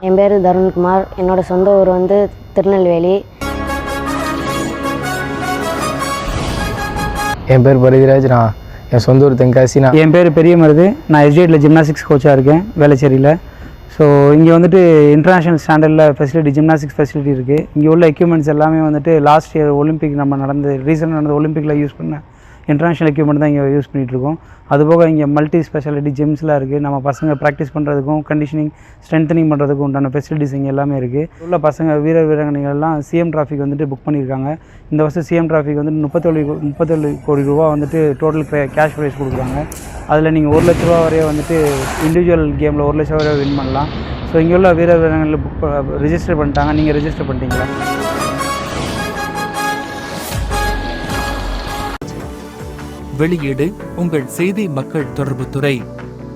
என் பேர் தருண்குமார். என்னோட சொந்த ஊர் வந்து திருநெல்வேலி. என் பேர் பரதிராஜ். நான் என் சொந்த ஊர் தென்காசி. என் பேர் பெரிய மருது. நான் எஸ்டிஎட்டில் ஜிம்னாஸ்டிக்ஸ் கோச்சாக இருக்கேன் வேளச்சேரியில். ஸோ இங்கே வந்துட்டு இன்டர்நேஷ்னல் ஸ்டாண்டர்டில் ஃபெசிலிட்டி ஜிம்னாஸ்டிக்ஸ் ஃபெசிலிட்டி இருக்குது. இங்கே உள்ள எக்யூப்மெண்ட்ஸ் எல்லாமே வந்துட்டு லாஸ்ட் இயர் ஒலிம்பிக் ரீசெண்டாக நடந்த ஒலிம்பிக்கில் யூஸ் பண்ண இன்டர்நேஷ்னல் எக்யூப்மெண்ட் தான் இங்கே யூஸ் பண்ணிகிட்ருக்கோம். அதுபோக இங்கே மல்டி ஸ்பெஷாலிட்டி ஜிம்ஸ்லாம் இருக்குது. நம்ம பசங்க ப்ராக்டிஸ் பண்ணுறதுக்கும் கண்டிஷனிங் ஸ்ட்ரென்த்தனிங் பண்ணுறதுக்கும் உண்டான ஃபெசிலிட்டிஸ் இங்கே எல்லாமே இருக்குது. உள்ள பசங்க வீரர்கள்லாம் சிஎம் டிராஃபிக் வந்துட்டு புக் பண்ணியிருக்காங்க. இந்த வருஷம் சிஎம் டிராஃபிக் வந்துட்டு 37 கோடி ரூபா வந்துட்டு டோட்டல் கேஷ் ப்ரைஸ் கொடுக்குறாங்க. அதில் நீங்கள் 1 லட்ச ரூபா வரைய வந்துட்டு இண்டிவிஜுவல் கேமில் 1 லட்ச ரூபா வரைய வின் பண்ணலாம். ஸோ இங்கே உள்ள வீரர்களில் ரிஜிஸ்டர் பண்ணிட்டாங்க. நீங்கள் ரிஜிஸ்டர் பண்ணிட்டீங்களா? வெளியீடு உங்கள் செய்தி மக்கள் தொடர்புத்துறை.